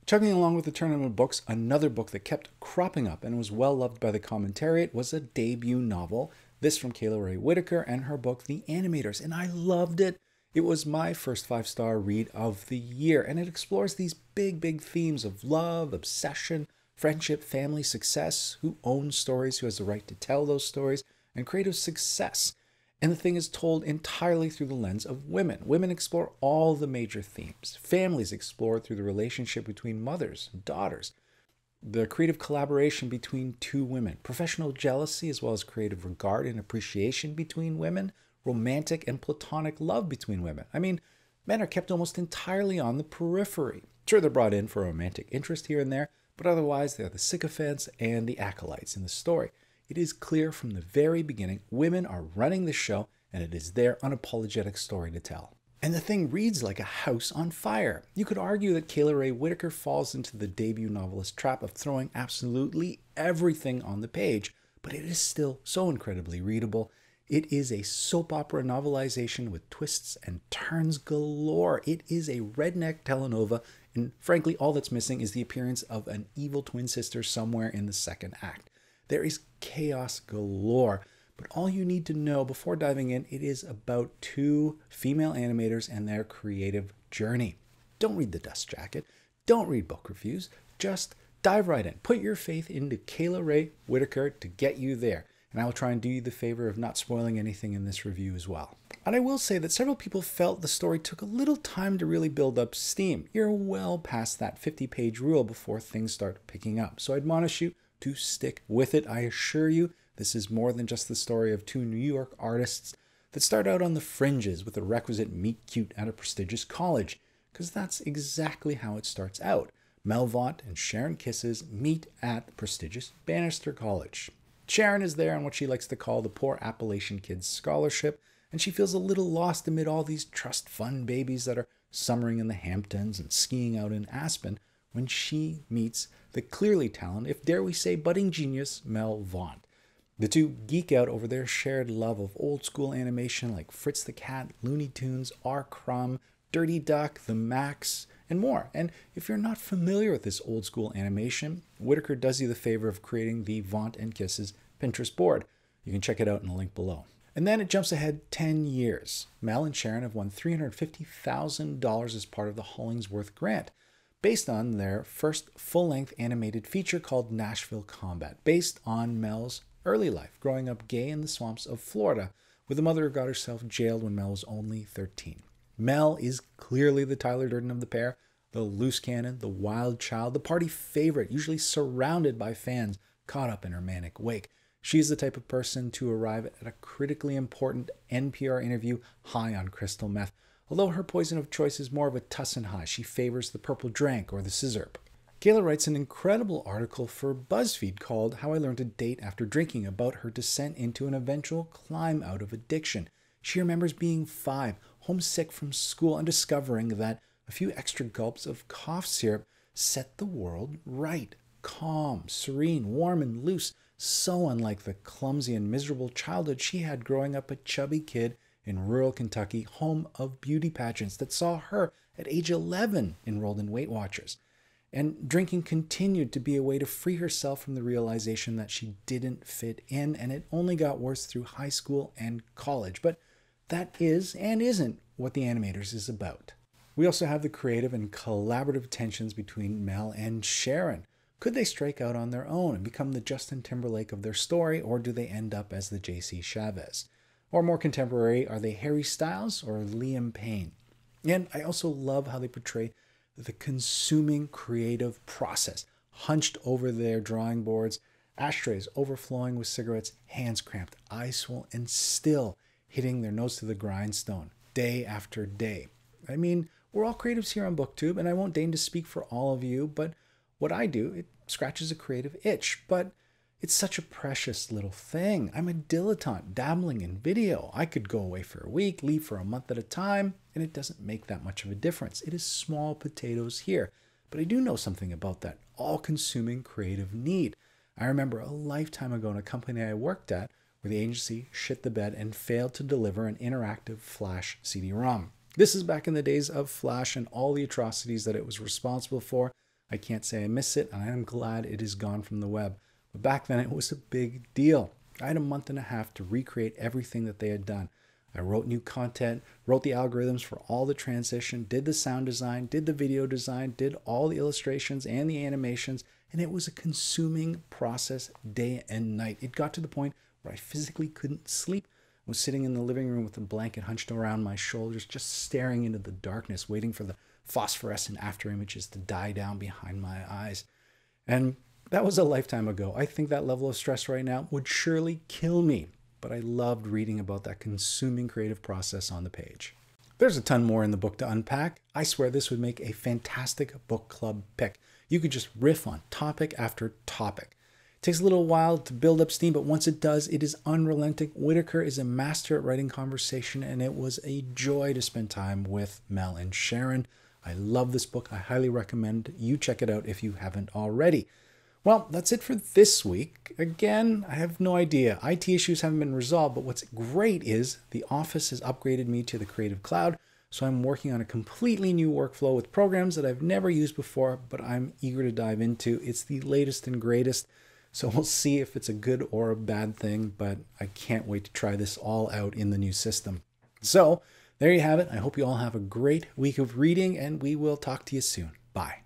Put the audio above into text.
Chugging along with the tournament of books, another book that kept cropping up and was well loved by the commentariat was a debut novel, this from Kayla Ray Whitaker and her book The Animators, and I loved it. It was my first five-star read of the year, and it explores these big themes of love, obsession, friendship, family, success, who owns stories, who has the right to tell those stories, and creative success. And the thing is told entirely through the lens of women. Women explore all the major themes. Families explored through the relationship between mothers and daughters, the creative collaboration between two women, professional jealousy as well as creative regard and appreciation between women, romantic and platonic love between women. I mean, men are kept almost entirely on the periphery. Sure, they're brought in for a romantic interest here and there, but otherwise they're the sycophants and the acolytes in the story. It is clear from the very beginning, women are running the show, and it is their unapologetic story to tell. And the thing reads like a house on fire. You could argue that Kayla Ray Whitaker falls into the debut novelist trap of throwing absolutely everything on the page, but it is still so incredibly readable. It is a soap opera novelization with twists and turns galore. It is a redneck telenova, and frankly, all that's missing is the appearance of an evil twin sister somewhere in the second act. There is chaos galore, but all you need to know before diving in, it is about two female animators and their creative journey. Don't read the dust jacket. Don't read book reviews. Just dive right in. Put your faith into Kayla Ray Whitaker to get you there. And I will try and do you the favor of not spoiling anything in this review as well. And I will say that several people felt the story took a little time to really build up steam. You're well past that 50-page rule before things start picking up. So I admonish you to stick with it. I assure you, this is more than just the story of two New York artists that start out on the fringes with a requisite meet cute at a prestigious college, because that's exactly how it starts out. Mel Vaught and Sharon Kisses meet at the prestigious Bannister College. Sharon is there on what she likes to call the Poor Appalachian Kids Scholarship, and she feels a little lost amid all these trust fund babies that are summering in the Hamptons and skiing out in Aspen when she meets the clearly talented, if dare we say budding genius, Mel Vaught. The two geek out over their shared love of old school animation like Fritz the Cat, Looney Tunes, R. Crumb, Dirty Duck, The Max, and more. And if you're not familiar with this old school animation, Whitaker does you the favor of creating the Vaught and Kisses Pinterest board. You can check it out in the link below. And then it jumps ahead 10 years. Mel and Sharon have won $350,000 as part of the Hollingsworth Grant, based on their first full-length animated feature called Nashville Combat, based on Mel's early life, growing up gay in the swamps of Florida, with a mother who got herself jailed when Mel was only 13. Mel is clearly the Tyler Durden of the pair, the loose cannon, the wild child, the party favorite, usually surrounded by fans caught up in her manic wake. She is the type of person to arrive at a critically important NPR interview high on crystal meth. Although her poison of choice is more of a tussin high, she favors the purple drank or the scissorp. Kayla writes an incredible article for BuzzFeed called How I Learned to Date After Drinking about her descent into an eventual climb out of addiction. She remembers being 5, homesick from school, and discovering that a few extra gulps of cough syrup set the world right. Calm, serene, warm, and loose, so unlike the clumsy and miserable childhood she had growing up a chubby kid in rural Kentucky, home of beauty pageants that saw her at age 11 enrolled in Weight Watchers. And drinking continued to be a way to free herself from the realization that she didn't fit in, and it only got worse through high school and college. But that is and isn't what The Animators is about. We also have the creative and collaborative tensions between Mel and Sharon. Could they strike out on their own and become the Justin Timberlake of their story, or do they end up as the J.C. Chavez? Or more contemporary, are they Harry Styles or Liam Payne? And I also love how they portray the consuming creative process, hunched over their drawing boards, ashtrays overflowing with cigarettes, hands cramped, eyes swollen, and still hitting their nose to the grindstone day after day. I mean, we're all creatives here on BookTube, and I won't deign to speak for all of you, but what I do, it scratches a creative itch. But it's such a precious little thing. I'm a dilettante dabbling in video. I could go away for a week, leave for a month at a time, and it doesn't make that much of a difference. It is small potatoes here. But I do know something about that all-consuming creative need. I remember a lifetime ago in a company I worked at where the agency shit the bed and failed to deliver an interactive Flash CD-ROM. This is back in the days of Flash and all the atrocities that it was responsible for. I can't say I miss it, and I am glad it is gone from the web. But back then, it was a big deal. I had a month and a half to recreate everything that they had done. I wrote new content, wrote the algorithms for all the transition, did the sound design, did the video design, did all the illustrations and the animations, and it was a consuming process day and night. It got to the point where I physically couldn't sleep. I was sitting in the living room with a blanket hunched around my shoulders, just staring into the darkness, waiting for the phosphorescent after images to die down behind my eyes. And that was a lifetime ago. I think that level of stress right now would surely kill me. But I loved reading about that consuming creative process on the page. There's a ton more in the book to unpack. I swear this would make a fantastic book club pick. You could just riff on topic after topic. It takes a little while to build up steam, but once it does, it is unrelenting. Whitaker is a master at writing conversation, and it was a joy to spend time with Mel and Sharon. I love this book. I highly recommend you check it out if you haven't already. Well, that's it for this week. Again, I have no idea. IT issues haven't been resolved, but what's great is the Office has upgraded me to the Creative Cloud, so I'm working on a completely new workflow with programs that I've never used before, but I'm eager to dive into. It's the latest and greatest, so we'll see if it's a good or a bad thing, but I can't wait to try this all out in the new system. So, there you have it. I hope you all have a great week of reading, and we will talk to you soon. Bye.